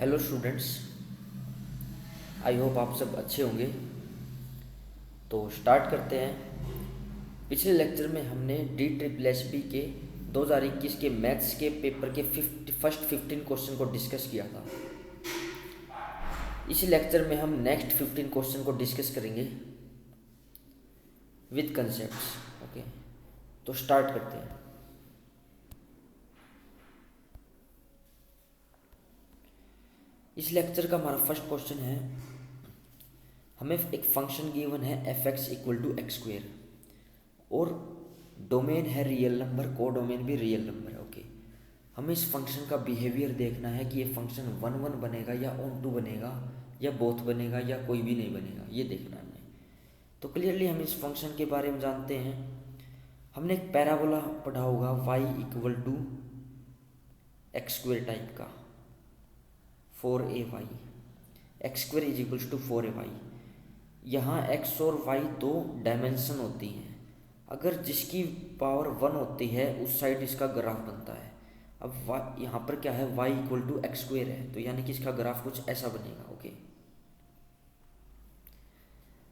Hello students, I hope आप सब अच्छे होंगे। तो स्टार्ट करते हैं। पिछले लेक्चर में हमने DSSS के 2021 के मैथ्स के पेपर के फर्स्ट 15 क्वेश्चन को डिस्कस किया था। इस लेक्चर में हम नेक्स्ट 15 क्वेश्चन को डिस्कस करेंगे विद कंसेप्ट्स। ओके, तो स्टार्ट करते हैं। इस लेक्चर का हमारा फर्स्ट क्वेश्चन है, हमें एक फंक्शन गिवन है f(x) = x² और डोमेन है रियल नंबर, को डोमेन भी रियल नंबर है। ओके, हमें इस फंक्शन का बिहेवियर देखना है कि ये फंक्शन 1 1 बनेगा या ऑन टू बनेगा या बोथ बनेगा या कोई भी नहीं बनेगा, ये देखना है हमें। तो क्लियरली हम इस फंक्शन के बारे में जानते हैं। हमने एक पैराबोला पढ़ा होगा y = x² टाइप का 4ay, x² = 4ay। यहाँ x और y दो डायमेंशन होती हैं। अगर जिसकी पावर 1 होती है उस साइड इसका ग्राफ बनता है। अब यहाँ पर क्या है, y = x² है, तो यानी कि इसका ग्राफ कुछ ऐसा बनेगा। ओके,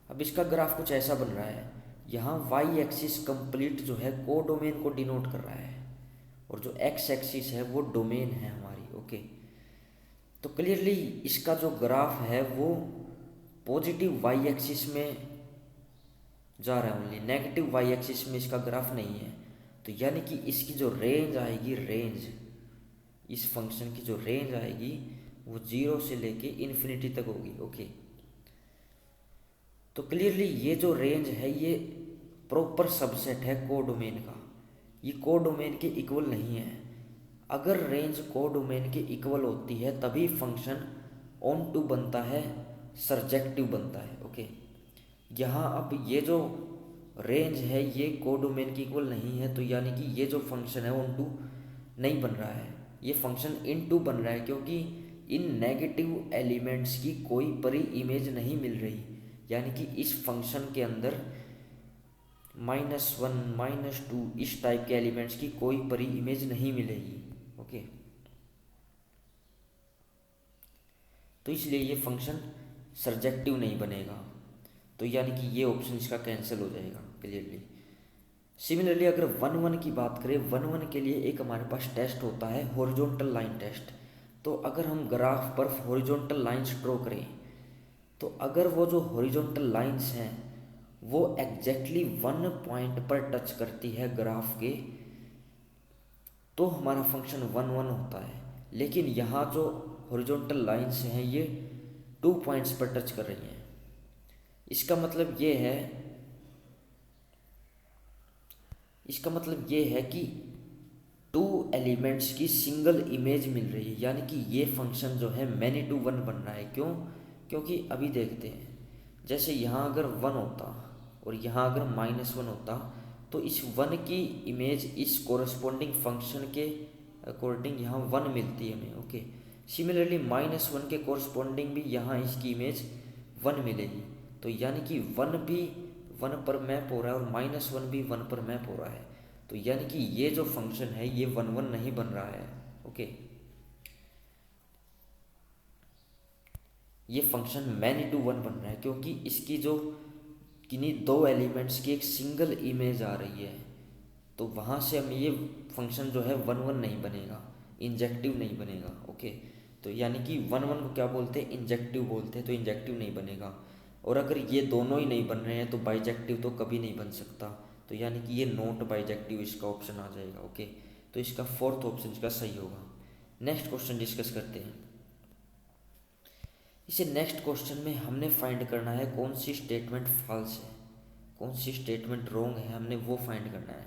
अब इसका ग्राफ कुछ ऐसा बन रहा है। यहाँ y एक्सिस कंप्लीट जो है को डोमेन को डिनोट कर रहा है और जो x एक्सिस है वो डोमेन है हमारी। ओके, तो क्लियरली इसका जो ग्राफ है वो पॉजिटिव y एक्सिस में जा रहा है ओनली, नेगेटिव y एक्सिस में इसका ग्राफ नहीं है। तो यानी कि इसकी जो रेंज आएगी, इस फंक्शन की जो रेंज आएगी वो 0 से लेके इन्फिनिटी तक होगी। ओके, तो क्लियरली ये जो रेंज है ये प्रॉपर सबसेट है को डोमेन का, ये को डोमेन के इक्वल नहीं है। अगर रेंज को डोमेन के इक्वल होती है तभी फंक्शन ऑन टू बनता है, सर्जेक्टिव बनता है। ओके, यहाँ अब ये जो रेंज है ये को डोमेन की इक्वल नहीं है, तो यानी कि ये जो फंक्शन है ऑन टू नहीं बन रहा है, ये फंक्शन इन टू बन रहा है, क्योंकि इन नेगेटिव एलिमेंट्स की कोई परी इमेज नहीं मिल रही। यानी कि इस फंक्शन के अंदर -1 -2 इस टाइप के एलिमेंट्स की कोई परी इमेज नहीं मिलेगी। ओके, तो इसलिए ये फंक्शन सर्जेक्टिव नहीं बनेगा, तो यानी कि ये ऑप्शन इसका कैंसिल हो जाएगा क्लियरली। सिमिलरली अगर 1 1 की बात करें, 1 1 के लिए एक हमारे पास टेस्ट होता है हॉरिजॉन्टल लाइन टेस्ट। तो अगर हम ग्राफ पर हॉरिजॉन्टल लाइंस ड्रॉ करें, तो अगर वो जो हॉरिजॉन्टल लाइंस हैं वो एग्जैक्टली 1 पॉइंट पर टच करती है ग्राफ के, तो हमारा फंक्शन 1 1 होता है। लेकिन यहाँ जो हॉरिजॉन्टल लाइंस हैं ये 2 पॉइंट्स पर टच कर रही हैं। इसका मतलब ये है कि 2 एलिमेंट्स की सिंगल इमेज मिल रही है, यानी कि ये फंक्शन जो है मैनी टू 1 बन रहा है। क्यों? क्योंकि अभी देखते हैं, जैसे यहाँ अगर 1 होता और यहाँ अगर -1 होता तो इस 1 की इमेज इस कोरस्पोंडिंग फंक्शन के अकॉर्डिंग यहाँ 1 मिलती है हमें। ओके, सिमिलरली -1 के कोरस्पोंडिंग भी यहाँ इसकी इमेज 1 मिलेगी। तो यानी कि 1 भी 1 पर मैप हो रहा है और -1 भी 1 पर मैप हो रहा है। तो यानी कि ये जो फंक्शन है ये 1 1 नहीं बन रहा है। ओके, ये फंक्शन मैनी टू 1 बन रहा है, क्योंकि इसकी जो किन्हीं 2 एलिमेंट्स की एक सिंगल इमेज आ रही है, तो वहाँ से हम ये फंक्शन जो है 1 1 नहीं बनेगा, इंजेक्टिव नहीं बनेगा। ओके, तो यानी कि 1 1 को क्या बोलते हैं, इंजेक्टिव बोलते हैं, तो इंजेक्टिव नहीं बनेगा। और अगर ये दोनों ही नहीं बन रहे हैं तो बाइजेक्टिव तो कभी नहीं बन सकता, तो यानी कि ये नॉट बाइजेक्टिव इसका ऑप्शन आ जाएगा। ओके, तो इसका फोर्थ ऑप्शन इसका सही होगा। नेक्स्ट क्वेश्चन डिस्कस करते हैं। इसे नेक्स्ट क्वेश्चन में हमने फाइंड करना है कौन सी स्टेटमेंट फॉल्स है, कौन सी स्टेटमेंट रॉन्ग है, हमने वो फाइंड करना है।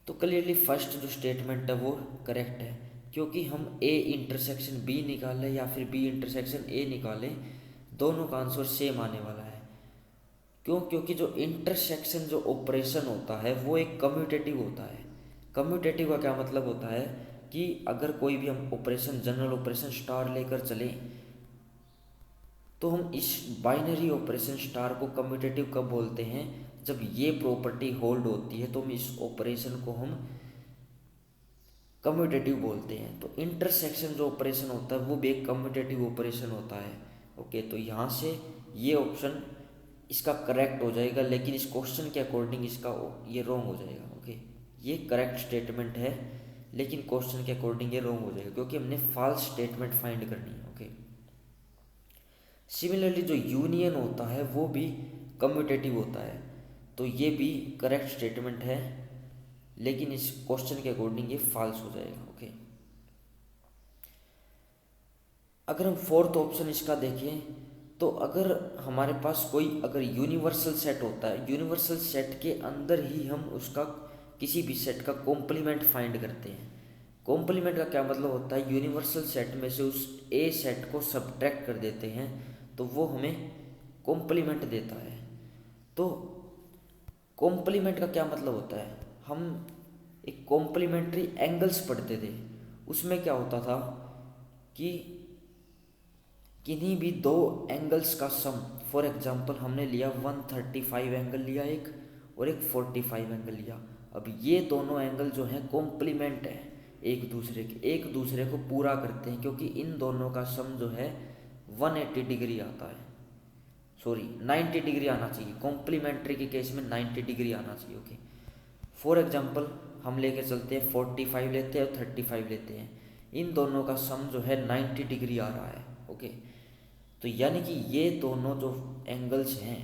तो क्लियरली फर्स्ट जो स्टेटमेंट है वो करेक्ट है, क्योंकि हम A इंटरसेक्शन B निकालें या फिर B इंटरसेक्शन A निकालें, दोनों का आंसर सेम आने वाला है। क्यों? क्योंकि जो इंटरसेक्शन जो ऑपरेशन होता है वो एक कम्यूटेटिव होता है। कम्यूटेटिव का क्या मतलब होता है कि अगर कोई भी हम ऑपरेशन, जनरल ऑपरेशन स्टार लेकर चलें, तो हम इस बाइनरी ऑपरेशन स्टार को कम्यूटेटिव कब बोलते हैं, जब ये प्रॉपर्टी होल्ड होती है, तो हम इस ऑपरेशन को हम कम्यूटेटिव बोलते हैं। तो इंटरसेक्शन जो ऑपरेशन होता है वो भी एक कम्यूटेटिव ऑपरेशन होता है। ओके, तो यहाँ से ये ऑप्शन इसका करेक्ट हो जाएगा, लेकिन इस क्वेश्चन के अकॉर्डिंग इसका ये रॉन्ग हो जाएगा। ओके, ये करेक्ट स्टेटमेंट है लेकिन क्वेश्चन के अकॉर्डिंग ये रॉन्ग हो जाएगा क्योंकि हमने फॉल्स स्टेटमेंट फाइंड करनी है। ओके, सिमिलरली जो यूनियन होता है वो भी कम्यूटेटिव होता है, तो ये भी करेक्ट स्टेटमेंट है लेकिन इस क्वेश्चन के अकॉर्डिंग ये फॉल्स हो जाएगा। ओके, अगर हम फोर्थ ऑप्शन इसका देखें तो अगर हमारे पास कोई अगर यूनिवर्सल सेट होता है, यूनिवर्सल सेट के अंदर ही हम उसका किसी भी सेट का कॉम्प्लीमेंट फाइंड करते हैं। कॉम्प्लीमेंट का क्या मतलब होता है, यूनिवर्सल सेट में से उस ए सेट को सब्ट्रैक्ट कर देते हैं तो वो हमें कॉम्प्लीमेंट देता है। तो कॉम्प्लीमेंट का क्या मतलब होता है, हम एक कॉम्प्लीमेंट्री एंगल्स पढ़ते थे, उसमें क्या होता था कि किन्हीं भी दो एंगल्स का सम, फॉर एग्जांपल हमने लिया 135 एंगल लिया एक और एक 45 एंगल लिया। अब ये दोनों एंगल जो हैं कॉम्प्लीमेंट है एक दूसरे के, एक दूसरे को पूरा करते हैं क्योंकि इन दोनों का सम जो है 180 डिग्री आता है, सॉरी 90 डिग्री आना चाहिए। कॉम्प्लीमेंट्री के केस में 90 डिग्री आना चाहिए। ओके, फॉर एग्जांपल हम लेके चलते हैं 45 लेते हैं और 35 लेते हैं, इन दोनों का सम जो है 90 डिग्री आ रहा है। ओके, तो यानी कि ये दोनों जो एंगल्स हैं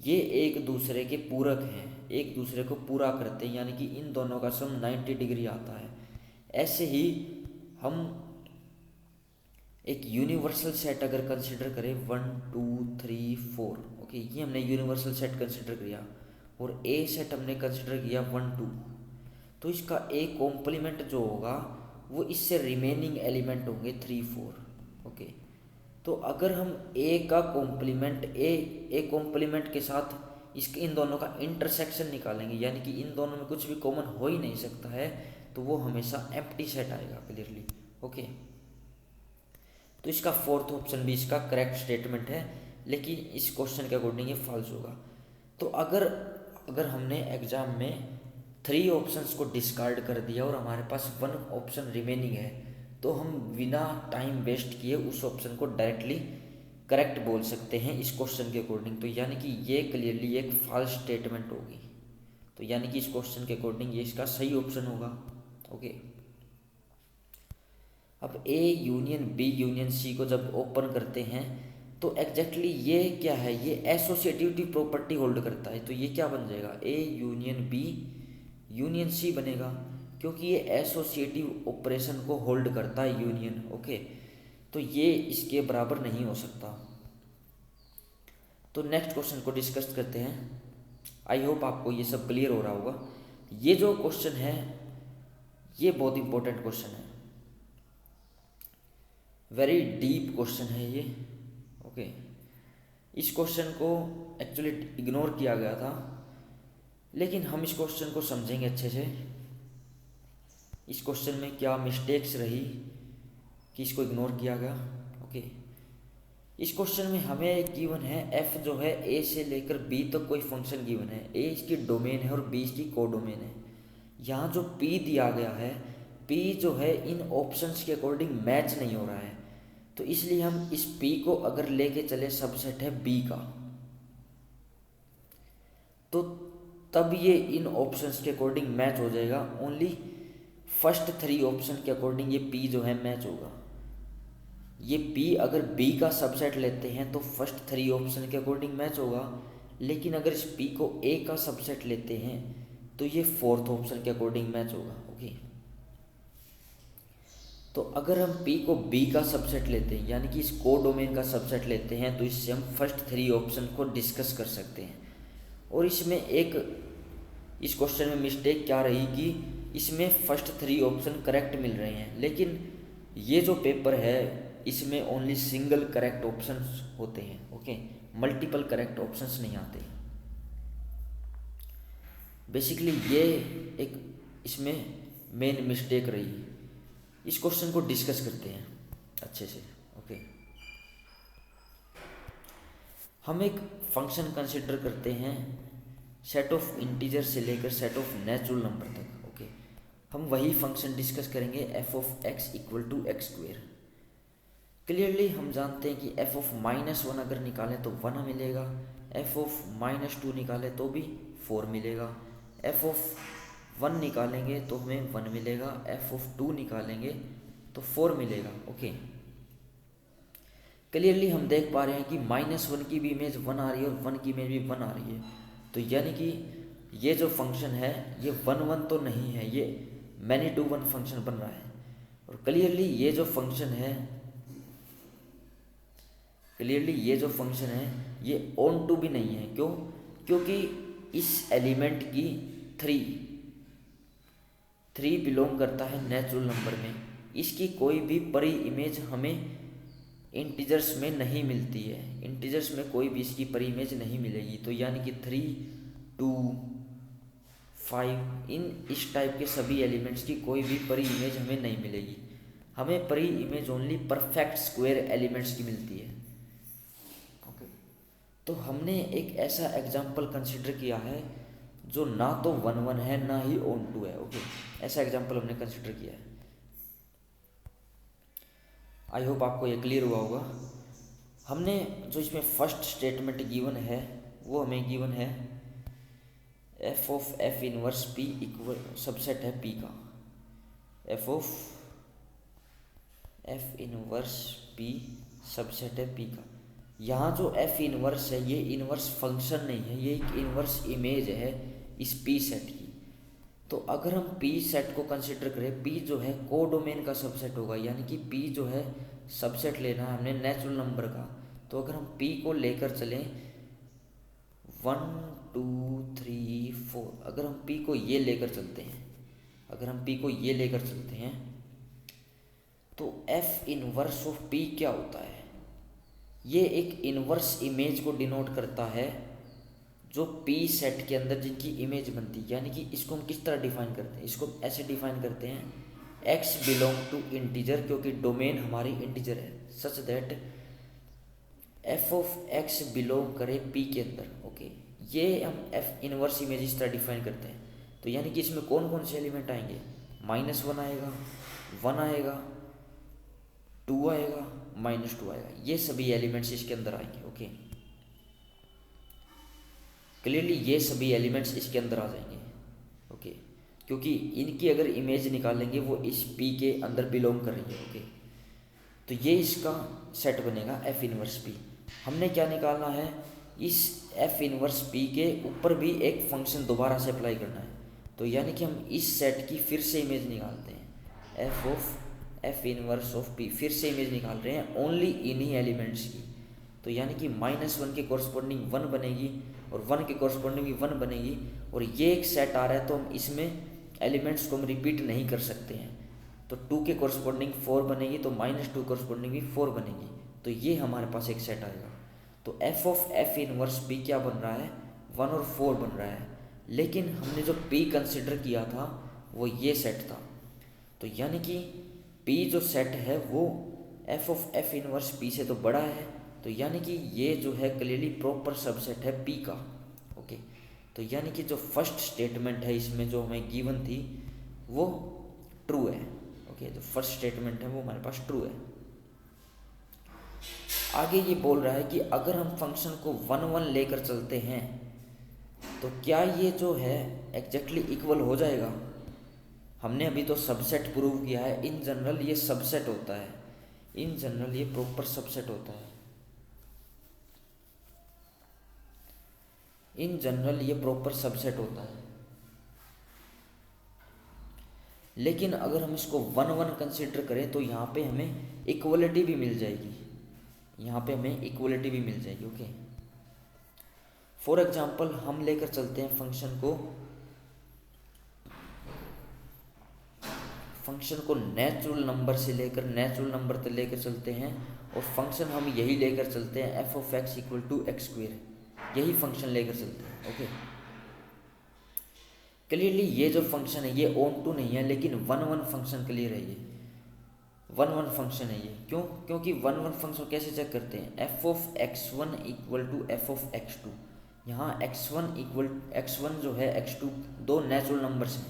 ये एक दूसरे के पूरक हैं, एक दूसरे को पूरा करते हैं, यानी कि इन दोनों का सम 90 डिग्री आता है। ऐसे ही हम एक यूनिवर्सल सेट अगर कंसिडर करें 1 2 3 4, ओके, ये हमने यूनिवर्सल सेट कंसिडर किया और ए सेट हमने कंसिडर किया 1 2, तो इसका ए कॉम्प्लीमेंट जो होगा वो इससे रिमेनिंग एलिमेंट होंगे 3 4। ओके, तो अगर हम ए का कॉम्प्लीमेंट ए कॉम्प्लीमेंट के साथ इसके इन दोनों का इंटरसेक्शन निकालेंगे, यानी कि इन दोनों में कुछ भी कॉमन हो ही नहीं सकता है, तो वो हमेशा एम्प्टी सेट आएगा क्लियरली। ओके, तो इसका फोर्थ ऑप्शन भी इसका करेक्ट स्टेटमेंट है लेकिन इस क्वेश्चन के अकॉर्डिंग ये फॉल्स होगा। तो अगर हमने एग्जाम में 3 ऑप्शंस को डिस्कार्ड कर दिया और हमारे पास 1 ऑप्शन रिमेनिंग है, तो हम बिना टाइम वेस्ट किए उस ऑप्शन को डायरेक्टली करेक्ट बोल सकते हैं इस क्वेश्चन के अकॉर्डिंग। तो यानी कि ये क्लियरली एक फॉल्स स्टेटमेंट होगी, तो यानी कि इस क्वेश्चन के अकॉर्डिंग ये इसका सही ऑप्शन होगा। ओके, अब A union B union C को जब ओपन करते हैं तो एग्जैक्टली ये क्या है, ये एसोसिएटिविटी प्रॉपर्टी होल्ड करता है। तो ये क्या बन जाएगा, A union B union C बनेगा क्योंकि ये एसोसिएटिव ऑपरेशन को होल्ड करता है यूनियन। ओके, तो ये इसके बराबर नहीं हो सकता। तो नेक्स्ट क्वेश्चन को डिस्कस करते हैं। आई होप आपको ये सब क्लियर हो रहा होगा। ये जो क्वेश्चन है ये बहुत इंपॉर्टेंट क्वेश्चन है, वेरी डीप क्वेश्चन है ये। ओके, इस क्वेश्चन को एक्चुअली इग्नोर किया गया था लेकिन हम इस क्वेश्चन को समझेंगे अच्छे से। इस क्वेश्चन में क्या मिस्टेक्स रही कि इसको इग्नोर किया गया। ओके, इस क्वेश्चन में हमें गिवन है एफ जो है ए से लेकर बी तक कोई फंक्शन गिवन है, ए इसकी डोमेन है और बी इसकी कोडोमेन है। यहाँ जो पी दिया गया है, पी जो है इन ऑप्शंस के अकॉर्डिंग मैच नहीं हो रहा है, तो इसलिए हम इस पी को अगर लेके चले सबसेट है बी का, तो तब ये इन ऑप्शंस के अकॉर्डिंग मैच हो जाएगा। ओनली फर्स्ट 3 ऑप्शन के अकॉर्डिंग ये पी जो है मैच होगा। ये पी अगर बी का सबसेट लेते हैं तो फर्स्ट 3 ऑप्शन के अकॉर्डिंग मैच होगा, लेकिन अगर इस पी को ए का सबसेट लेते हैं तो ये फोर्थ ऑप्शन के अकॉर्डिंग मैच होगा। ओके, तो अगर हम पी को बी का सबसेट लेते हैं यानी कि इस कोडोमेन का सबसेट लेते हैं तो इससे हम फर्स्ट 3 ऑप्शन को डिस्कस कर सकते हैं। और इसमें एक इस क्वेश्चन में मिस्टेक क्या रही कि इसमें फर्स्ट 3 ऑप्शन करेक्ट मिल रहे हैं, लेकिन ये जो पेपर है इसमें ओनली सिंगल करेक्ट ऑप्शंस होते हैं। ओके, मल्टीपल करेक्ट ऑप्शंस नहीं आते। बेसिकली ये एक इसमें मेन मिस्टेक रही। इस क्वेश्चन को डिस्कस करते हैं अच्छे से। ओके, हम एक फंक्शन कंसिडर करते हैं सेट ऑफ इंटीजर से लेकर सेट ऑफ नेचुरल नंबर तक। ओके, हम वही फंक्शन डिस्कस करेंगे f of x equal to x square. Clearly हम जानते हैं कि एफ ऑफ -1 अगर निकालें तो 1 मिलेगा, एफ ऑफ -2 निकालें तो भी 4 मिलेगा, एफ ऑफ 1 निकालेंगे तो हमें 1 मिलेगा, एफ ऑफ 2 निकालेंगे तो 4 मिलेगा। ओके, क्लियरली हम देख पा रहे हैं कि -1 की भी इमेज 1 आ रही है और 1 की इमेज भी 1 आ रही है। तो यानी कि ये जो फंक्शन है ये 1 तो नहीं है, ये मैनी टू वन फंक्शन बन रहा है। और क्लियरली ये जो फंक्शन है ये ऑन टू भी नहीं है। क्यों? क्योंकि इस एलिमेंट की 3 बिलोंग करता है नेचुरल नंबर में। इसकी कोई भी परी इमेज हमें इंटीजर्स में नहीं मिलती है, इंटीजर्स में कोई भी इसकी परी इमेज नहीं मिलेगी। तो यानी कि 3, 2, 5 इस टाइप के सभी एलिमेंट्स की कोई भी परी इमेज हमें नहीं मिलेगी। हमें परी image only perfect square elements की मिलती है। ओके, तो हमने एक ऐसा एग्जाम्पल कंसिडर किया है जो ना तो 1 है ना ही ऑन टू है। ओके, ऐसा एग्जाम्पल हमने कंसिडर किया है। आई होप आपको ये क्लियर हुआ होगा। हमने जो इसमें फर्स्ट स्टेटमेंट गिवन है वो हमें गिवन है f of F inverse P equal subset है पी का, F of F inverse P subset है पी का। यहाँ जो एफ इनवर्स है ये इनवर्स फंक्शन नहीं है, ये एक इनवर्स इमेज है इस पी सेट की। तो अगर हम पी सेट को कंसिडर करें, पी जो है कोडोमेन का सबसेट होगा, यानी कि पी जो है सबसेट लेना है हमने नेचुरल नंबर का। तो अगर हम पी को लेकर चलें 1, 2, 3, 4, अगर हम पी को ये लेकर चलते हैं, तो एफ इनवर्स ऑफ पी क्या होता है? ये एक इनवर्स इमेज को डिनोट करता है जो पी सेट के अंदर जिनकी इमेज बनती है। यानी कि इसको हम किस तरह डिफाइन करते हैं? इसको ऐसे डिफाइन करते हैं x बिलोंग टू इंटीजर, क्योंकि डोमेन हमारी इंटीजर है, such that f of x belong करे p के अंदर। ओके, ये हम f इनवर्स इमेज इस तरह डिफाइन करते हैं। तो यानी कि इसमें कौन कौन से एलिमेंट आएंगे? -1 आएगा, 1 आएगा, 2 आएगा, -2 आएगा, ये सभी एलिमेंट्स इसके अंदर आएंगे। ओके, क्लियरली ये सभी एलिमेंट्स इसके अंदर आ जाएंगे। ओके, क्योंकि इनकी अगर इमेज निकालेंगे वो इस पी के अंदर बिलोंग कर रही है। ओके, तो ये इसका सेट बनेगा एफ इनवर्स पी। हमने क्या निकालना है? इस एफ इनवर्स पी के ऊपर भी एक फंक्शन दोबारा से अप्लाई करना है। तो यानी कि हम इस सेट की फिर से इमेज निकालते हैं, f of F inverse of P, फिर से इमेज निकाल रहे हैं ओनली इन्हीं एलिमेंट्स की। तो यानी कि -1 के कॉरस्पॉन्डिंग 1 बनेगी और 1 के कॉरस्पॉन्डिंग भी 1 बनेगी। और ये एक सेट आ रहा है तो हम इसमें एलिमेंट्स को हम रिपीट नहीं कर सकते हैं। तो 2 के कॉरस्पॉन्डिंग 4 बनेगी तो -2 कॉरस्पॉन्डिंग भी 4 बनेगी। तो ये हमारे पास एक सेट आएगा। तो F of F inverse P क्या बन रहा है? 1 और 4 बन रहा है। लेकिन हमने जो पी कंसिडर किया था वो ये सेट था। तो यानी कि पी जो सेट है वो F of F inverse P से तो बड़ा है। तो यानी कि ये जो है क्लियरली प्रॉपर सबसेट है पी का। ओके, तो यानी कि जो फर्स्ट स्टेटमेंट है इसमें जो हमें गिवन थी वो ट्रू है। ओके, जो फर्स्ट स्टेटमेंट है वो हमारे पास ट्रू है। आगे ये बोल रहा है कि अगर हम फंक्शन को 1, 1 लेकर चलते हैं तो क्या ये जो है एग्जैक्टली इक्वल हो जाएगा? हमने अभी तो सबसेट प्रूव किया है। इन जनरल ये सबसेट होता है, इन जनरल ये प्रॉपर सबसेट होता है, इन जनरल ये प्रॉपर सबसेट होता है। लेकिन अगर हम इसको 1, 1 कंसिडर करें तो यहाँ पे हमें इक्वलिटी भी मिल जाएगी, यहाँ पे हमें इक्वलिटी भी मिल जाएगी। ओके, फॉर एग्जांपल हम लेकर चलते हैं फंक्शन को नेचुरल नंबर से लेकर नेचुरल नंबर तक लेकर चलते हैं और फंक्शन हम यही लेकर चलते हैं f of x equal to x square, यही फंक्शन लेकर चलते हैं। ओके, क्लियरली ये जो फंक्शन है ये ऑन टू नहीं है, लेकिन 1, 1 फंक्शन क्लियर है, ये 1, 1 फंक्शन है ये। क्यों? क्योंकि 1, 1 फंक्शन कैसे चेक करते हैं? F of x1 equal to f of x2। यहाँ x1 जो है x2 दो नेचुरल नंबर्स हैं,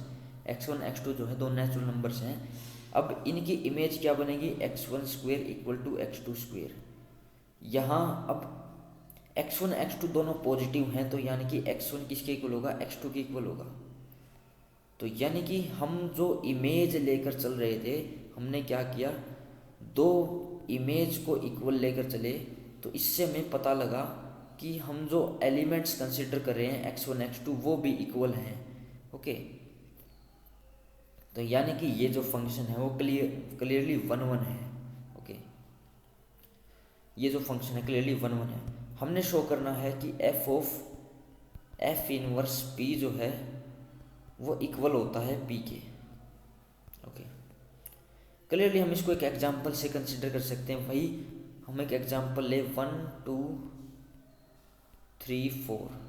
x1 x2 जो है दो नेचुरल नंबर्स हैं। अब इनकी इमेज क्या बनेगी, x1 square equal to x2 square. यहाँ अब x1 x2 दोनों पॉजिटिव हैं, तो यानी कि x1 किसके इक्वल होगा, x2 के इक्वल होगा। तो यानी कि हम जो इमेज लेकर चल रहे थे, हमने क्या किया, दो इमेज को इक्वल लेकर चले। तो इससे हमें पता लगा कि हम जो एलिमेंट्स कंसिडर कर रहे हैं x1 x2 वो भी इक्वल हैं। ओके, तो यानी कि ये जो फंक्शन है वो क्लियरली 1 1 है। ओके, ये जो फंक्शन है क्लियरली 1 1 है। हमने शो करना है कि f इनवर्स p जो है वो इक्वल होता है p के। ओके, क्लियरली हम इसको एक एग्जांपल से कंसिडर कर सकते हैं। वही हम एक एग्जांपल ले 1 2 3 4।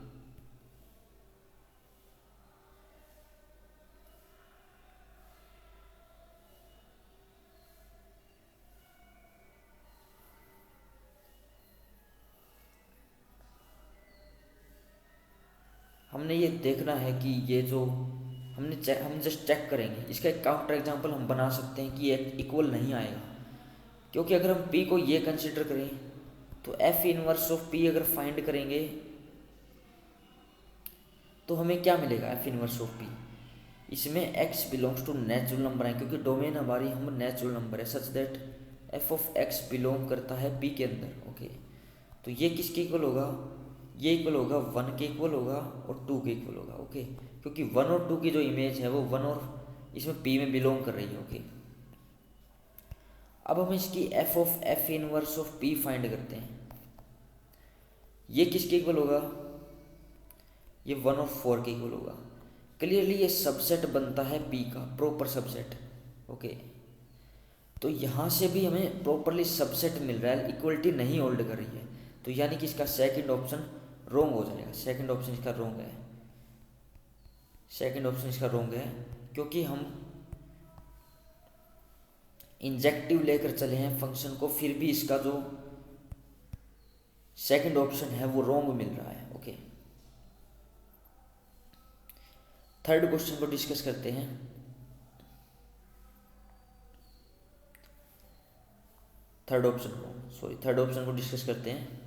हमने ये देखना है कि ये जो हम जस्ट चेक करेंगे। इसका एक काउंटर एग्जांपल हम बना सकते हैं कि ये इक्वल नहीं आएगा, क्योंकि अगर हम p को ये कंसिडर करें तो f इनवर्स ऑफ p अगर फाइंड करेंगे तो हमें क्या मिलेगा, f इनवर्स ऑफ p। इसमें x belongs to natural number है, क्योंकि डोमेन हमारी हम नेचुरल नंबर है, such that f of x belong करता है p के अंदर। ओके, तो ये किसके इक्वल होगा, ये इक्वल होगा 1 के इक्वल होगा और 2 के इक्वल होगा। ओके, क्योंकि 1 और 2 की जो इमेज है वो 1 और इसमें p में बिलोंग कर रही है। ओके, अब हम इसकी f inverse of p find करते हैं। ये किसके इक्वल होगा, ये 1 और 4 के इक्वल होगा। क्लियरली ये सबसेट बनता है p का, प्रॉपर सबसेट। ओके, तो यहाँ से भी हमें प्रॉपरली सबसेट मिल रहा है, इक्वलिटी नहीं होल्ड कर रही है। तो यानी कि इसका सेकंड ऑप्शन रॉन्ग हो जाएगा। सेकंड ऑप्शन इसका रॉन्ग है, सेकंड ऑप्शन इसका रॉन्ग है, क्योंकि हम इंजेक्टिव लेकर चले हैं फंक्शन को, फिर भी इसका जो सेकंड ऑप्शन है वो रॉन्ग मिल रहा है। ओके, थर्ड क्वेश्चन को डिस्कस करते हैं। थर्ड ऑप्शन को डिस्कस करते हैं।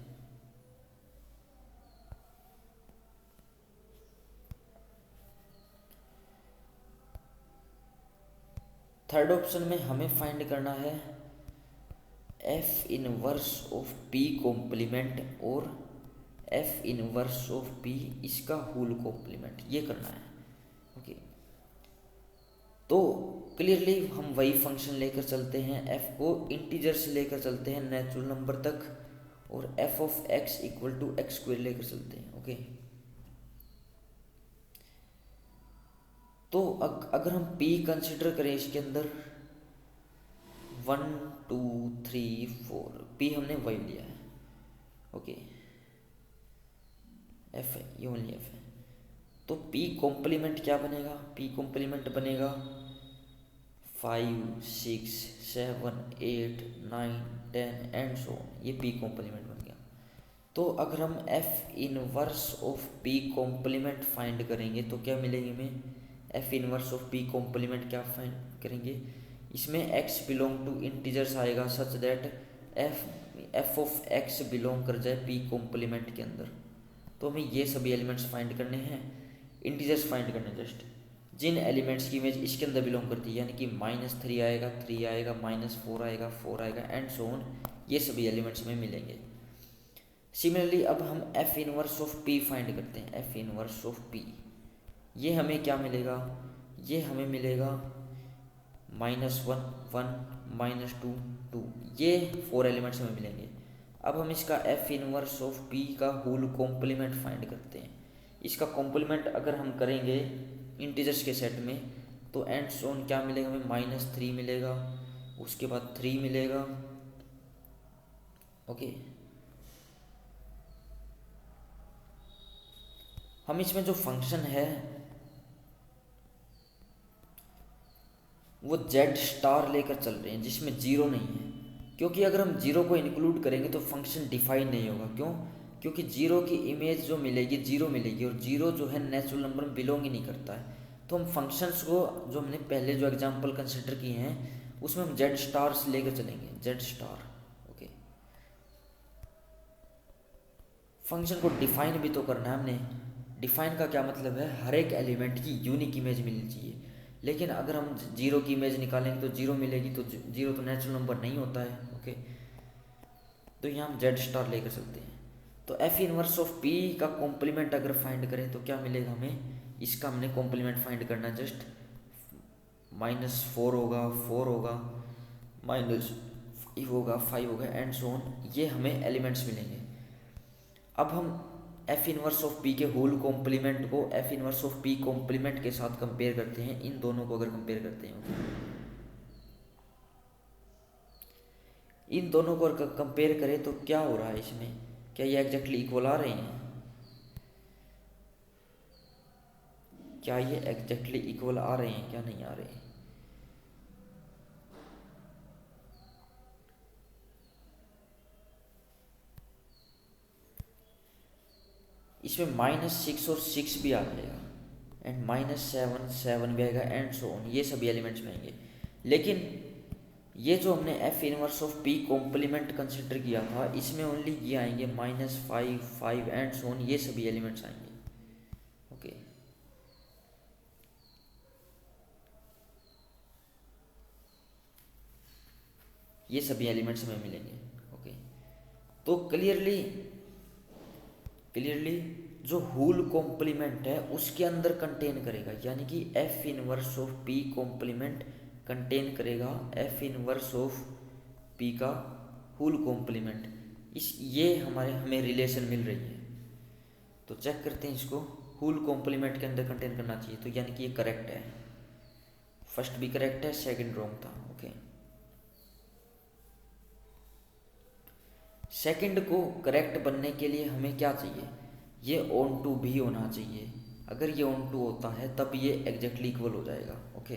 थर्ड ऑप्शन में हमें फाइंड करना है f inverse of p complement और f इनवर्स ऑफ p इसका होल कॉम्प्लीमेंट, ये करना है। ओके, तो क्लियरली हम वही फंक्शन लेकर चलते हैं, f को इंटीजर से लेकर चलते हैं नेचुरल नंबर तक, और f of x equal to x square लेकर चलते हैं। ओके, तो अगर हम p कंसिडर करें इसके अंदर 1 2 3 4, p हमने वही लिया है। ओके, f है, ये ओनली f है। तो p कॉम्प्लीमेंट क्या बनेगा, p कॉम्प्लीमेंट बनेगा 5 6 7 8 9 10 एंड सो, ये p कॉम्प्लीमेंट बन गया। तो अगर हम f inverse of p complement find करेंगे तो क्या मिलेगी हमें, f inverse of p complement क्या फाइंड करेंगे, इसमें x बिलोंग टू इंटीजर्स आएगा, सच that f of x belong कर जाए p कॉम्प्लीमेंट के अंदर। तो हमें ये सभी एलिमेंट्स फाइंड करने हैं, इंटीजर्स फाइंड करने, जस्ट जिन एलिमेंट्स की इमेज इसके अंदर बिलोंग करती है, यानी कि -3 आएगा, 3 आएगा, -4 आएगा, 4 आएगा एंड सो ऑन, ये सभी एलिमेंट्स में मिलेंगे। सिमिलरली अब हम f inverse of p find करते हैं, f इनवर्स ऑफ p, ये हमें क्या मिलेगा, ये हमें मिलेगा -1 1 -2 2, ये 4 एलिमेंट्स में मिलेंगे। अब हम इसका f इनवर्स ऑफ p का होल कॉम्प्लीमेंट फाइंड करते हैं। इसका कॉम्प्लीमेंट अगर हम करेंगे इंटीजर्स के सेट में तो एंड सो ऑन क्या मिलेगा हमें, -3 मिलेगा, उसके बाद 3 मिलेगा। ओके, हम इसमें जो फंक्शन है वो z* लेकर चल रहे हैं जिसमें 0 नहीं है, क्योंकि अगर हम 0 को इंक्लूड करेंगे तो फंक्शन डिफाइन नहीं होगा। क्यों, क्योंकि 0 की इमेज जो मिलेगी 0 मिलेगी, और 0 जो है नेचुरल नंबर में बिलोंग ही नहीं करता है। तो हम फंक्शंस को जो हमने पहले जो एग्जांपल कंसिडर किए हैं उसमें हम जेड स्टार से लेकर चलेंगे, जेड स्टार। ओके, फंक्शन को डिफाइन भी तो करना है हमने। डिफाइन का क्या मतलब है, हर एक एलिमेंट की यूनिक इमेज मिलनी चाहिए। लेकिन अगर हम जीरो की इमेज निकालेंगे तो जीरो मिलेगी, तो जीरो तो नेचुरल नंबर नहीं होता है। ओके, तो यहाँ हम जेड स्टार लेकर चलते हैं। तो एफ इनवर्स ऑफ पी का कॉम्प्लीमेंट अगर फाइंड करें तो क्या मिलेगा हमें, इसका हमने कॉम्प्लीमेंट फाइंड करना, जस्ट -4 होगा, 4 होगा, -5 होगा, 5 होगा एंड सो ऑन, ये हमें एलिमेंट्स मिलेंगे। अब हम एफ इनवर्स ऑफ पी के होल कॉम्प्लीमेंट को f inverse of p complement के साथ कंपेयर करते हैं। इन दोनों को अगर कंपेयर करते हैं, इन दोनों को अगर कंपेयर करें तो क्या हो रहा है इसमें, क्या ये एग्जैक्टली इक्वल आ रहे हैं, क्या ये एग्जैक्टली इक्वल आ रहे हैं, क्या नहीं आ रहे हैं। इसमें -6 और 6 भी आ जाएगा एंड -7 7 भी आएगा एंड सो ऑन, ये सभी एलिमेंट्स में आएंगे। लेकिन ये जो हमने f inverse of p complement consider किया था इसमें ओनली ये आएंगे -5 5 एंड सो ऑन, ये सभी एलिमेंट्स आएंगे। ओके, ये सभी एलिमेंट्स हमें मिलेंगे। ओके, तो क्लियरली जो होल कॉम्प्लीमेंट है उसके अंदर कंटेन करेगा, यानी कि f inverse of p complement contain करेगा एफ इनवर्स ऑफ पी का होल कॉम्प्लीमेंट। ये हमें रिलेशन मिल रही है। तो चेक करते हैं इसको, होल कॉम्प्लीमेंट के अंदर कंटेन करना चाहिए, तो यानी कि ये करेक्ट है। फर्स्ट भी करेक्ट है, सेकंड रॉन्ग था। ओके, सेकंड को करेक्ट बनने के लिए हमें क्या चाहिए, ये ऑन टू भी होना चाहिए। अगर ये ऑन टू होता है तब ये एग्जैक्टली इक्वल हो जाएगा। ओके,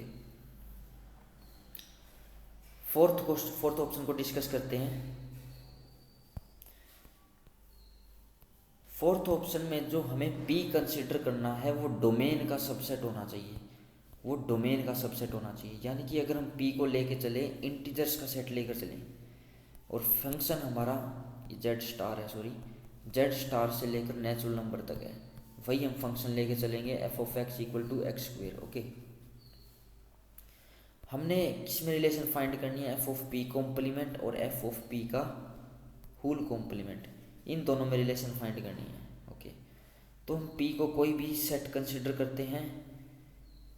फोर्थ ऑप्शन को डिस्कस करते हैं। फोर्थ ऑप्शन में जो हमें पी कंसिडर करना है वो डोमेन का सबसेट होना चाहिए, वो डोमेन का सबसेट होना चाहिए। यानी कि अगर हम पी को लेके चले, इंटीजर्स का सेट लेकर चलें और फंक्शन हमारा जेड स्टार है, सॉरी जेड स्टार से लेकर नेचुरल नंबर तक है, वही हम फंक्शन लेके चलेंगे f of x equal to x square. Okay, हमने किसमें रिलेशन फाइंड करनी है, एफ ऑफ पी कॉम्प्लीमेंट और एफ ऑफ पी का होल कॉम्प्लीमेंट, इन दोनों में रिलेशन फाइंड करनी है। ओके, तो हम पी को कोई भी सेट कंसिडर करते हैं।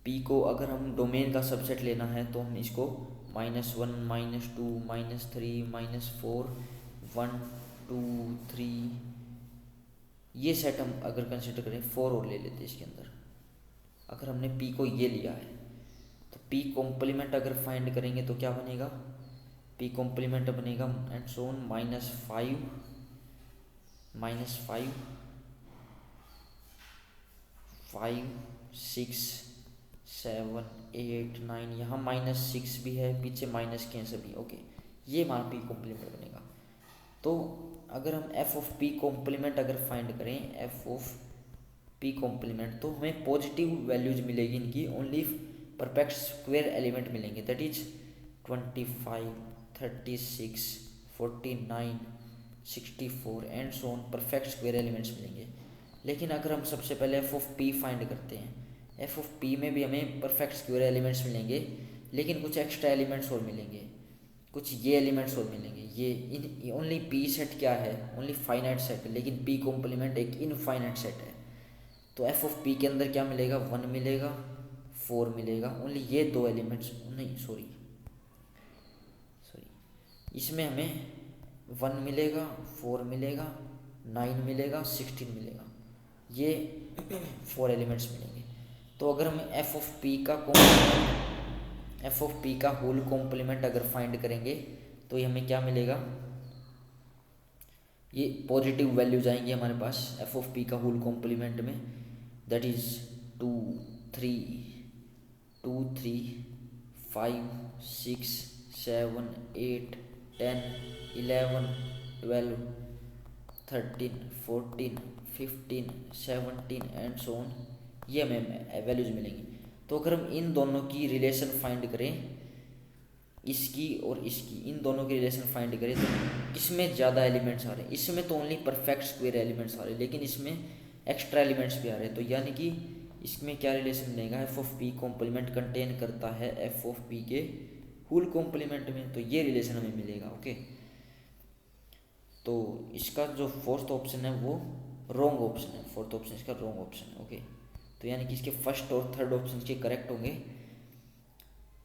पी को अगर हम डोमेन का सबसेट लेना है तो हम इसको -1 -2 -3 -4 1 2 3 ये सेट हम अगर कंसिडर करें, 4 और ले लेते हैं इसके अंदर। अगर हमने पी को ये लिया है तो पी कॉम्प्लीमेंट अगर फाइंड करेंगे तो क्या बनेगा, पी कॉम्प्लीमेंट बनेगा एंड सो ऑन -5 5 6 7 8 9, यहाँ -6 भी है, पीछे माइनस के हैं सभी। ओके, ये हमारा पी कॉम्प्लीमेंट बनेगा। तो अगर हम एफ ऑफ पी कॉम्प्लीमेंट अगर फाइंड करें, एफ ऑफ पी कॉम्प्लीमेंट, तो हमें पॉजिटिव वैल्यूज मिलेगी इनकी, ओनली परफेक्ट स्क्वायर एलिमेंट मिलेंगे, that is 25 36 49 64 and so on, perfect square elements मिलेंगे। लेकिन अगर हम सबसे पहले एफ ऑफ पी फाइंड करते हैं, एफ ऑफ पी में भी हमें परफेक्ट स्क्वायर एलिमेंट्स मिलेंगे, लेकिन कुछ एक्स्ट्रा एलिमेंट्स और मिलेंगे, कुछ ये एलिमेंट्स और मिलेंगे। ये ओनली पी सेट क्या है, ओनली फाइनाइट सेट है, लेकिन पी कॉम्प्लीमेंट एक इनफाइनाइट सेट है। तो एफ ऑफ पी के अंदर क्या मिलेगा, 1 मिलेगा, 4 मिलेगा, ओनली ये दो एलिमेंट्स, नहीं सॉरी इसमें हमें 1 मिलेगा, 4 मिलेगा, 9 मिलेगा, 16 मिलेगा, ये 4 एलिमेंट्स मिलेंगे। तो अगर हम एफ ऑफ पी का होल कॉम्प्लीमेंट अगर फाइंड करेंगे तो ये हमें क्या मिलेगा, ये पॉजिटिव वैल्यूज आएंगी हमारे पास एफ ऑफ पी का होल कॉम्प्लीमेंट में, that is 2 3 5 6 7 8 10 11 12 13 14 15 17 and so on, ये हमें वैल्यूज मिलेंगी। तो तो अगर हम इन दोनों की रिलेशन फाइंड करें, इसकी और इसकी, इन दोनों की रिलेशन फाइंड करें, तो इसमें ज़्यादा एलिमेंट्स आ रहे हैं, इसमें तो ओनली परफेक्ट स्क्वायर एलिमेंट्स आ रहे हैं, लेकिन इसमें एक्स्ट्रा एलिमेंट्स भी आ रहे हैं। तो यानी कि इसमें क्या रिलेशन बनेगा, f of p complement contain करता है एफ ऑफ पी के होल कॉम्प्लीमेंट में, तो ये रिलेशन हमें मिलेगा। ओके, तो इसका जो फोर्थ ऑप्शन है वो रॉन्ग ऑप्शन है, फोर्थ ऑप्शन इसका रॉन्ग ऑप्शन है। ओके, तो यानी कि इसके फर्स्ट और थर्ड ऑप्शन के करेक्ट होंगे।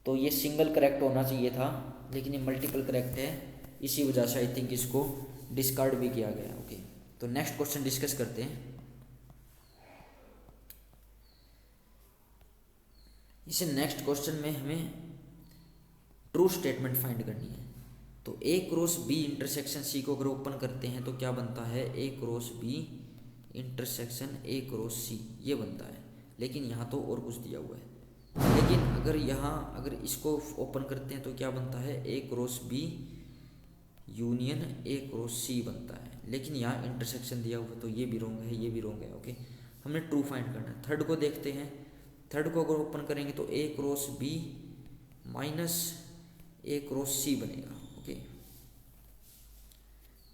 तो ये सिंगल करेक्ट होना चाहिए था, लेकिन ये मल्टीपल करेक्ट है, इसी वजह से आई थिंक इसको डिस्कार्ड भी किया गया। ओके, तो नेक्स्ट क्वेश्चन डिस्कस करते हैं। इसे नेक्स्ट क्वेश्चन में हमें ट्रू स्टेटमेंट फाइंड करनी है। तो A cross B intersection C को अगर ओपन करते हैं तो क्या बनता है, A cross B intersection A cross C, ये बनता है। लेकिन यहाँ तो और कुछ दिया हुआ है, लेकिन अगर इसको ओपन करते हैं तो क्या बनता है, A cross B union A cross C बनता है। लेकिन यहाँ इंटरसेक्शन दिया हुआ है, तो ये भी रॉन्ग है, ये भी रॉन्ग है। ओके, हमने ट्रू फाइंड करना है। थर्ड को देखते हैं, थर्ड को अगर ओपन करेंगे तो A cross B minus A cross सी बनेगा। ओके,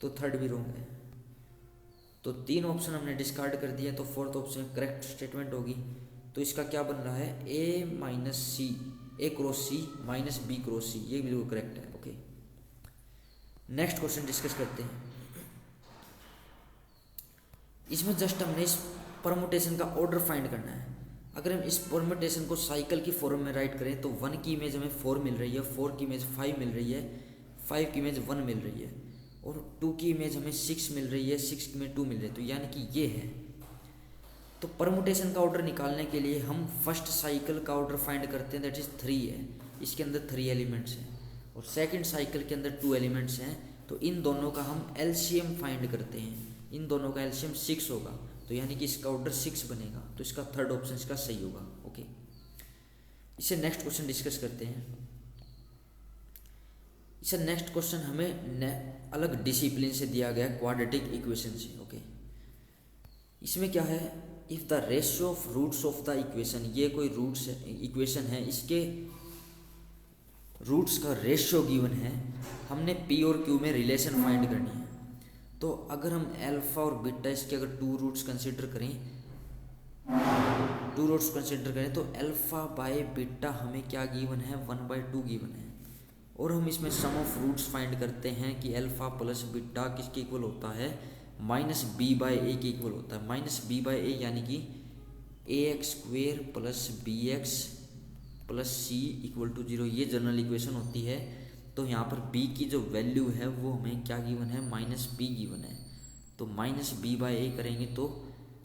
तो थर्ड भी रॉन्ग है। तो तीन ऑप्शन हमने डिस्कार्ड कर दिया, तो फोर्थ ऑप्शन करेक्ट स्टेटमेंट होगी। तो इसका क्या बन रहा है, ए माइनस सी, ए क्रॉस सी माइनस बी क्रॉस सी, ये बिल्कुल करेक्ट है। ओके, नेक्स्ट क्वेश्चन डिस्कस करते हैं। इसमें जस्ट हमने इस परमुटेशन का ऑर्डर फाइंड करना है। अगर हम इस परमुटेशन को साइकिल की फॉर्म में राइट करें तो 1 की इमेज हमें 4 मिल रही है, 4 की इमेज 5 मिल रही है, 5 की इमेज 1 मिल रही है, और 2 की इमेज हमें 6 मिल रही है, 6 की इमेज 2 मिल रही है। तो यानी कि ये है। तो परमुटेशन का ऑर्डर निकालने के लिए हम फर्स्ट साइकिल का ऑर्डर फाइंड करते हैं, दैट इज 3 है, इसके अंदर 3 एलिमेंट्स हैं, और सेकंड साइकिल के अंदर 2 एलिमेंट्स हैं। तो इन दोनों का हम एलसीएम फाइंड करते हैं, इन दोनों का एलसीएम 6 होगा, तो यानी कि इसका ऑर्डर 6 बनेगा। तो इसका थर्ड ऑप्शन इसका सही होगा। ओके, इसे नेक्स्ट क्वेश्चन डिस्कस करते हैं। इसे नेक्स्ट क्वेश्चन हमें अलग डिसिप्लिन से दिया गया, क्वाड्रेटिक इक्वेशन से। ओके, इसमें क्या है, if the ratio of roots of the equation, ये कोई रूट्स इक्वेशन है, इसके रूट्स का रेशियो गिवन है, हमने पी और क्यू में रिलेशन फाइंड करनी है। तो अगर हम अल्फा और बीटा इसके अगर 2 रूट्स कंसिडर करें, 2 रूट्स कंसिडर करें, तो अल्फा बाय बीटा हमें क्या गिवन है, 1/2 गिवन है। और हम इसमें सम ऑफ रूट्स फाइंड करते हैं कि अल्फा प्लस बीटा किसके इक्वल होता है, माइनस बी बाय ए के इक्वल होता है। माइनस बी बाय ए यानी कि ax² plus bx plus c equal to 0, ये जनरल इक्वेशन होती है। तो यहाँ पर b की जो वैल्यू है वो हमें क्या गिवन है, माइनस b गिवन है। तो माइनस बी बाय ए करेंगे तो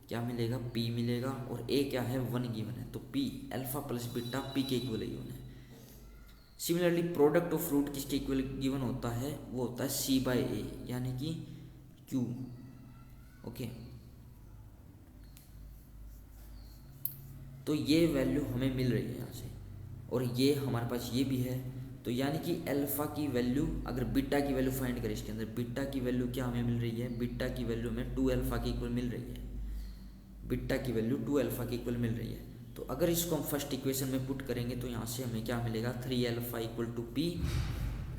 क्या मिलेगा, p मिलेगा, और a क्या है, 1 गिवन है। तो p alpha plus beta p के इक्वल गिवन है। सिमिलरली प्रोडक्ट ऑफ रूट किसके इक्वल गिवन होता है, वो होता है c बाय ए यानी कि q। ओके, तो ये वैल्यू हमें मिल रही है यहाँ से, और ये हमारे पास ये भी है। तो यानी कि अल्फा की वैल्यू, अगर बीटा की वैल्यू फाइंड करें इसके अंदर, बीटा की वैल्यू क्या हमें मिल रही है, बीटा की वैल्यू हमें 2 अल्फा के इक्वल मिल रही है, बीटा की वैल्यू 2 अल्फा के इक्वल मिल रही है। तो अगर इसको हम फर्स्ट इक्वेशन में पुट करेंगे तो यहाँ से हमें क्या मिलेगा, 3 alpha equal to p,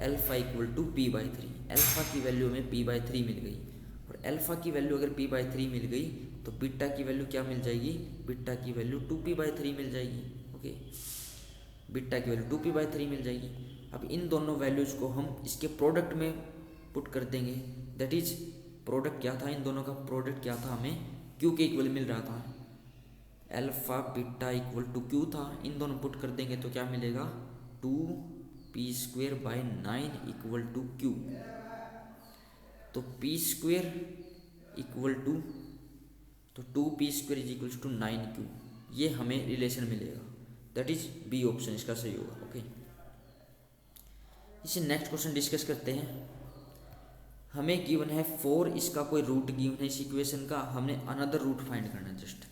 alpha equal to p/3। Alpha की वैल्यू हमें p/3 मिल गई, और अल्फा की वैल्यू अगर p/3 मिल गई तो बीटा की वैल्यू क्या मिल जाएगी, बीटा की वैल्यू 2p/3 मिल जाएगी। ओके, बीटा की वैल्यू 2p/3 मिल जाएगी। अब इन दोनों वैल्यूज़ को हम इसके प्रोडक्ट में पुट कर देंगे, दैट इज प्रोडक्ट क्या था, इन दोनों का प्रोडक्ट क्या था, हमें क्यू के इक्वल मिल रहा था, alpha beta equal to q था। इन दोनों पुट कर देंगे तो क्या मिलेगा, 2p²/9 इक्वल टू क्यू। तो p² इक्वल टू, तो 2p² is equal to 9q, ये हमें रिलेशन मिलेगा, दैट इज बी ऑप्शन इसका सही होगा। ओके, इसे नेक्स्ट क्वेश्चन डिस्कस करते हैं। हमें गिवन है 4, इसका कोई रूट गिवन है इस इक्वेशन का, हमने अनदर रूट फाइंड करना है। जस्ट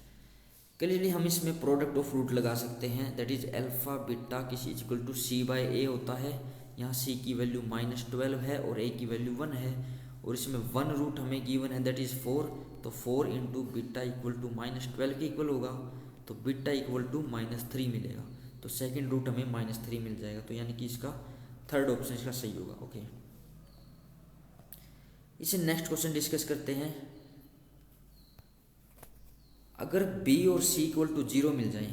क्लियरली हम इसमें प्रोडक्ट ऑफ रूट लगा सकते हैं, दैट इज अल्फा बीटा किसी इक्वल टू c/a होता है। यहाँ c की वैल्यू -12 है और a की वैल्यू 1 है, और इसमें 1 रूट हमें गिवन है दैट इज 4। तो 4 इंटू बीटा इक्वल टू -12 के इक्वल होगा। तो बीटा इक्वल टू -3 मिलेगा, तो सेकंड रूट हमें -3 मिल जाएगा, तो यानी कि इसका थर्ड ऑप्शन इसका सही होगा। ओके, इसे नेक्स्ट क्वेश्चन डिस्कस करते हैं। अगर b और c इक्वल टू 0 मिल जाए,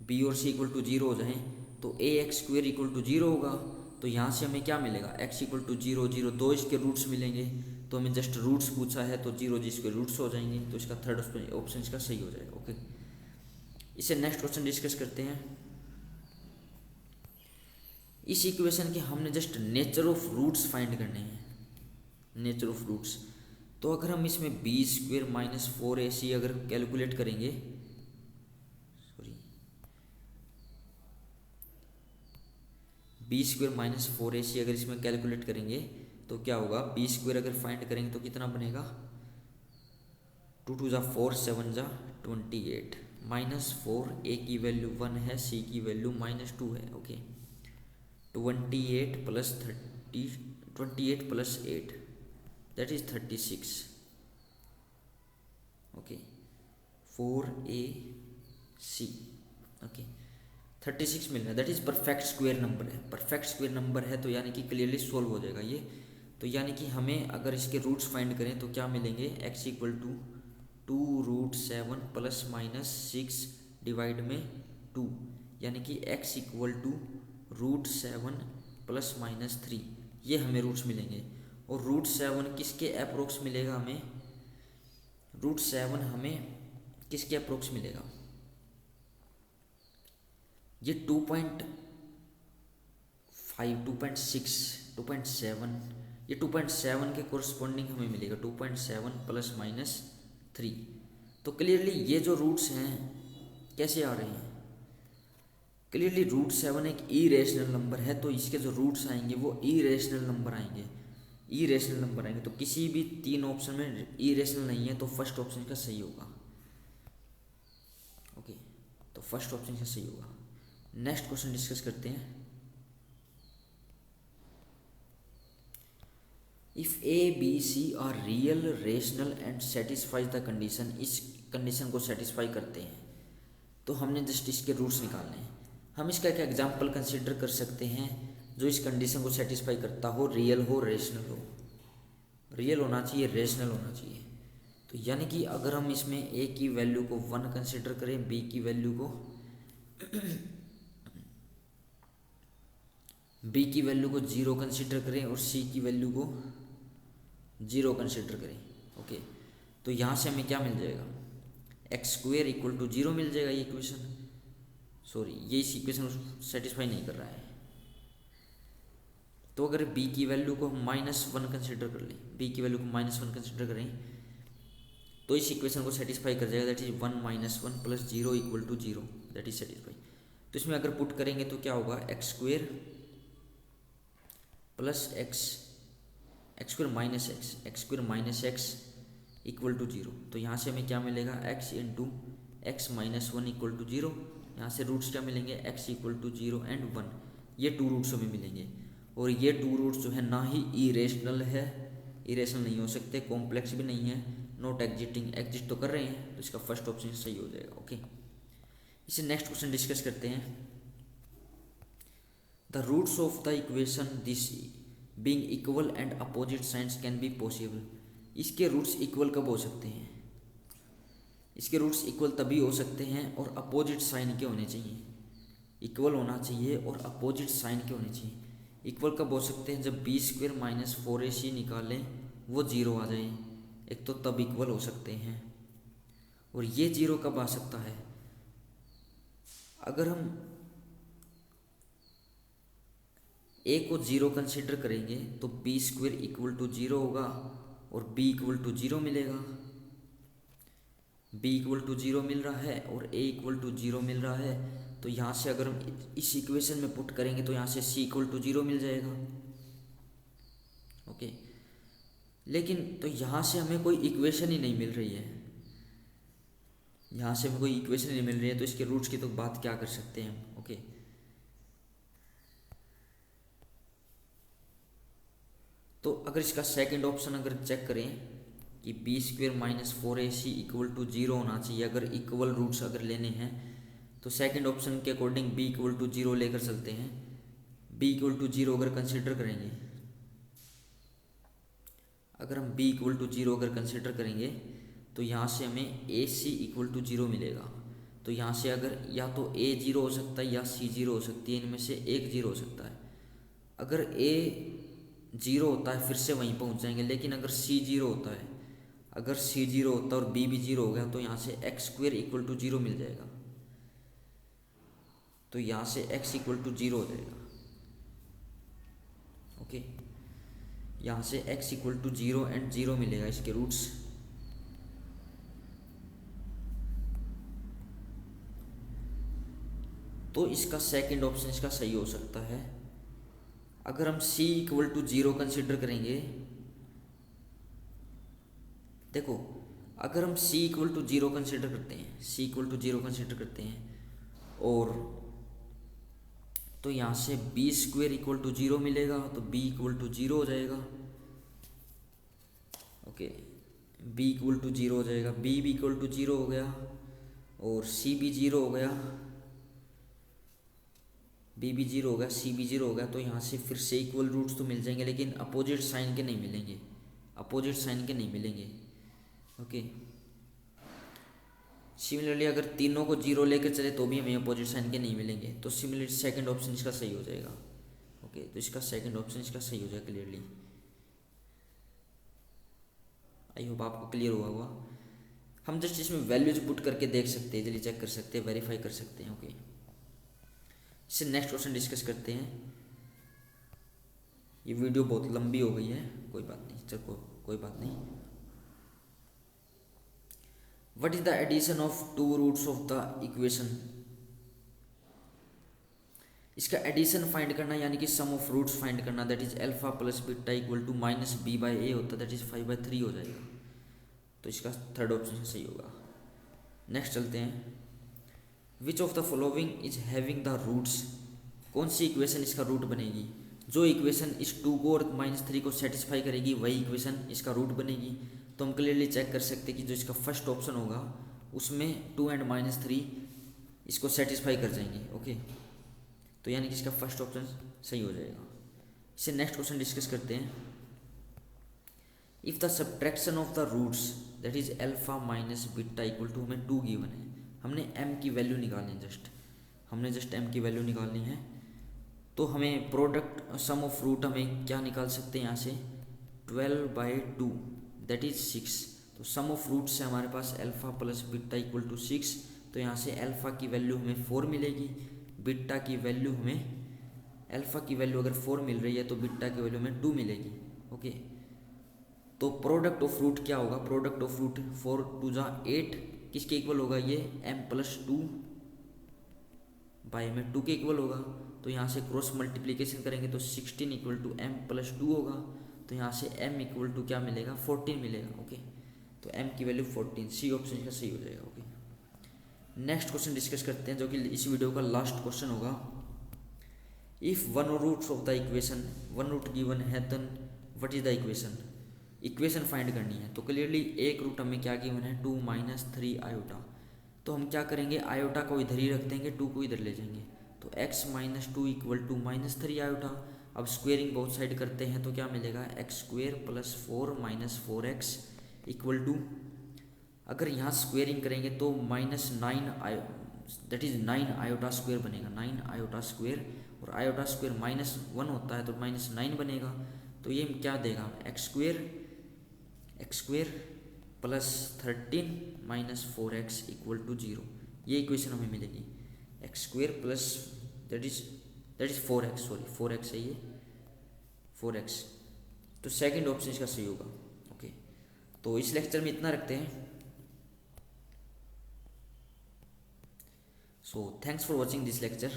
b और c इक्वल टू 0 हो जाए, तो ax² इक्वल टू 0 होगा। तो यहाँ से हमें क्या मिलेगा, x इक्वल टू 0 0, दो इसके रूट्स मिलेंगे, तो हमें जस्ट रूट्स पूछा है, तो 0 जिसके रूट्स हो जाएंगे, तो इसका थर्ड ऑप्शन इसका सही हो जाएगा। ओके, इसे नेक्स्ट क्वेश्चन डिस्कस करते हैं। इस इक्वेशन के हमने just nature of roots find करने हैं, नेचर ऑफ रूट्स। तो अगर हम इसमें b² - 4ac अगर कैलकुलेट करेंगे, b² - 4ac अगर इसमें कैलकुलेट करेंगे तो क्या होगा, b² अगर फाइंड करेंगे तो कितना बनेगा, 2 2 = 4 7 = 28 -4, a की वैल्यू 1 है, c की वैल्यू -2 है। Okay, 28 + 8 that is 36। Okay, 4ac। Okay, 36 मिल रहा है, that is perfect square number है, परफेक्ट स्क्वायर नंबर है, तो यानी कि क्लियरली सोल्व हो जाएगा ये। तो यानी कि हमें अगर इसके रूट्स फाइंड करें तो क्या मिलेंगे, x इक्वल टू 2√7 ±6 डिवाइड में 2, यानी कि x इक्वल टू √7 ±3, ये हमें रूट्स मिलेंगे। और √7 किसके अप्रोक्स मिलेगा हमें, √7 हमें किसके अप्रोक्स मिलेगा, ये 2.5 2.6 2.7, ये 2.7 के कोरस्पॉन्डिंग हमें मिलेगा, 2.7 ±3। तो क्लियरली ये जो रूट्स हैं कैसे आ रहे हैं, क्लियरली √7 एक इरेशनल नंबर है, तो इसके जो रूट्स आएंगे वो इरेशनल नंबर आएंगे, इरेशनल नंबर आएंगे। तो किसी भी 3 ऑप्शन में इरेशनल नहीं है, तो फर्स्ट ऑप्शन का सही होगा। ओके, तो फर्स्ट ऑप्शन का सही होगा। नेक्स्ट क्वेश्चन डिस्कस करते हैं। If a b c are real, rational and satisfies the condition, इस कंडीशन को सेटिस्फाई करते हैं, तो हमने जस्ट इसके रूट्स निकालने हैं। हम इसका एक एग्जांपल कंसीडर कर सकते हैं जो इस कंडीशन को सेटिस्फाई करता हो, रियल हो, रेशनल हो, रियल होना चाहिए, रेशनल होना चाहिए। तो यानी कि अगर हम इसमें a की वैल्यू को 1 कंसीडर करें, b की वैल्यू को b की वैल्यू को 0 कंसीडर करें और c की वैल्यू को 0 कंसीडर करें। ओके, तो यहाँ से हमें क्या मिल जाएगा, x² इक्वल टू 0 मिल जाएगा। ये इक्वेशन, सॉरी, ये इस इक्वेशन को सेटिस्फाई नहीं कर रहा है। तो अगर b की वैल्यू को हम -1 कंसीडर कर लें, b की वैल्यू को -1 कंसीडर करें, तो इस इक्वेशन को सेटिस्फाई कर जाएगा, that is 1 - 1 + 0 = 0, that is satisfy. तो इसमें अगर पुट करेंगे तो क्या होगा, x² + x² - x equal to 0। तो यहाँ से हमें क्या मिलेगा, x × x - 1 = 0। यहाँ से रूट्स क्या मिलेंगे, x इक्वल टू 0 एंड 1, ये 2 रूट्स हमें मिलेंगे। और ये 2 रूट्स जो है ना ही इरेशनल है, इरेशनल नहीं हो सकते, कॉम्प्लेक्स भी नहीं है, नॉट एग्जिस्टिंग, एग्जिस्ट तो कर रहे हैं, तो इसका फर्स्ट ऑप्शन सही हो जाएगा। ओके, इसे नेक्स्ट क्वेश्चन डिस्कस करते हैं। The roots of the equation this being equal and opposite signs can be possible. इसके रूट्स इक्वल कब हो सकते हैं, इसके रूट्स इक्वल तभी हो सकते हैं और अपोजिट साइन के होने चाहिए, इक्वल होना चाहिए और अपोजिट साइन के होने चाहिए। इक्वल कब हो सकते हैं, जब b² - 4ac निकालें वो 0 आ जाए, एक तो तब इक्वल हो सकते हैं। और ये 0 कब आ सकता है, अगर हम a को 0 कंसीडर करेंगे तो b² इक्वल टू 0 होगा और b इक्वल टू 0 मिलेगा, b इक्वल टू 0 मिल रहा है और a इक्वल टू 0 मिल रहा है। तो यहाँ से अगर हम इस इक्वेशन में पुट करेंगे तो यहाँ से c इक्वल टू 0 मिल जाएगा। ओके, लेकिन तो यहाँ से हमें कोई इक्वेशन ही नहीं मिल रही है, यहाँ से हमें कोई इक्वेशन नहीं मिल रही है, तो इसके रूट्स की तो बात क्या कर सकते हैं हम। ओके, तो अगर इसका सेकंड ऑप्शन अगर चेक करें कि b square minus 4ac equal to 0 होना चाहिए। अगर इक्वल रूट्स अगर लेने हैं तो सेकंड ऑप्शन के अकॉर्डिंग बी इक्वल टू 0 लेकर चलते हैं। बी इक्वल टू 0 अगर कंसिडर करेंगे, अगर हम बी इक्वल टू 0 अगर कंसिडर करेंगे तो यहाँ से हमें ए सी इक्वल टू 0 मिलेगा। तो यहाँ से अगर या तो ए 0 हो सकता है या सी 0 हो सकती है, इनमें से एक 0 हो सकता है। अगर ए 0 होता है फिर से वहीं पहुँच जाएंगे, लेकिन अगर सी 0 होता है, अगर सी 0 होता है और बी भी 0 हो गया तो यहाँ से एक्स स्क्वेयर इक्वल टू 0 मिल जाएगा। तो यहाँ से एक्स इक्वल टू 0 हो जाएगा। ओके, यहाँ से x इक्वल टू 0 एंड 0 मिलेगा इसके रूट्स। तो इसका सेकंड ऑप्शन इसका सही हो सकता है। अगर हम c इक्वल टू 0 कंसिडर करेंगे, देखो अगर हम c इक्वल टू 0 कंसिडर करते हैं, c इक्वल टू 0 कंसिडर करते हैं और तो यहाँ से बी स्क्वेयर इक्वल टू 0 मिलेगा, तो b इक्वल टू 0 हो जाएगा। ओके, b इक्वल टू 0 हो जाएगा, b भी इक्वल टू 0 हो गया और c भी 0 हो गया, b भी 0 हो गया, c भी 0 हो गया। तो यहाँ से फिर से इक्वल रूट्स तो मिल जाएंगे, लेकिन अपोजिट साइन के नहीं मिलेंगे, अपोजिट साइन के नहीं मिलेंगे। ओके, सिमिलरली अगर तीनों को 0 लेकर चले तो भी हमें अपोजिट साइन के नहीं मिलेंगे। तो सिमिलरली सेकंड ऑप्शन इसका सही हो जाएगा। ओके, तो इसका सेकंड ऑप्शन इसका सही हो जाएगा क्लियरली। आई होप आपको क्लियर हुआ होगा। हम जस्ट इसमें वैल्यूज पुट करके देख सकते हैं, चलिए चेक कर सकते हैं, वेरीफाई कर सकते हैं। ओके, इससे नेक्स्ट क्वेश्चन डिस्कस करते हैं। ये वीडियो बहुत लंबी हो गई है, कोई बात नहीं, चलो कोई बात नहीं। What is the addition of two roots of the equation. इसका एडिशन फाइंड करना यानी कि सम ऑफ रूट्स फाइंड करना, that is alpha plus beta equal to minus B by A होता है, दैट इज 5/3 हो जाएगा। तो इसका थर्ड ऑप्शन सही होगा। नेक्स्ट चलते हैं। Which of the following is having the roots. कौन सी इक्वेशन इसका रूट बनेगी। जो इक्वेशन इस 2 को और -3 को सेटिस्फाई करेगी वही इक्वेशन इसका रूट बनेगी। तो हम क्लियरली चेक कर सकते हैं कि जो इसका फर्स्ट ऑप्शन होगा उसमें 2 एंड -3 इसको सेटिस्फाई कर जाएंगे। ओके, तो यानी कि इसका फर्स्ट ऑप्शन सही हो जाएगा। इससे नेक्स्ट क्वेश्चन डिस्कस करते हैं। If the subtraction of the roots that is alpha minus beta equal to, हमें 2 गिवन है, हमने m की वैल्यू निकालनी है, हमने जस्ट m की वैल्यू निकालनी है। तो हमें प्रोडक्ट सम ऑफ रूट हमें क्या निकाल सकते हैं यहाँ से 12/2 दैट इज 6। तो सम ऑफ रूट से हमारे पास alpha plus beta equal to 6। तो यहाँ से अल्फा की वैल्यू हमें 4 मिलेगी, बीटा की वैल्यू हमें अल्फा की वैल्यू अगर 4 मिल रही है तो बीटा की वैल्यू हमें 2 मिलेगी। ओके, तो प्रोडक्ट ऑफ रूट क्या होगा, प्रोडक्ट ऑफ रूट 4 2 जा 8 किसके इक्वल होगा, ये m+2 बाई में 2 के इक्वल होगा। तो यहाँ से क्रॉस मल्टीप्लीकेशन करेंगे तो 16 इक्वल टू m+2 होगा। तो यहाँ से m इक्वल टू क्या मिलेगा 14 मिलेगा। ओके, तो m की वैल्यू 14, सी ऑप्शन का सही हो जाएगा। ओके, नेक्स्ट क्वेश्चन डिस्कस करते हैं जो कि इस वीडियो का लास्ट क्वेश्चन होगा। If one roots of the equation, one root given है then what is the equation. Equation find करनी है। तो क्लियरली एक रूट हमें क्या गिवन है 2 - 3 आयोटा। तो हम क्या करेंगे, आयोटा को इधर ही रख देंगे, 2 को इधर ले जाएंगे। तो x - 2 इक्वल टू -3 आयोटा। अब स्क्वेयरिंग बोथ साइड करते हैं तो क्या मिलेगा x² + 4 - 4x इक्वल टू, अगर यहाँ स्क्वेयरिंग करेंगे तो -9 दैट इज 9 आयोटा स्क्वेयर बनेगा, 9 आयोटा स्क्वेयर। और आयोटा स्क्वेयर -1 होता है तो -9 बनेगा। तो ये क्या देगा x² + 13 - 4x इक्वल टू 0। ये इक्वेशन हमें मिलेगी x² plus that is 4x, sorry 4x है ये 4x। तो सेकंड ऑप्शन इसका सही होगा। ओके, तो इस लेक्चर में इतना रखते हैं। So thanks for watching this lecture.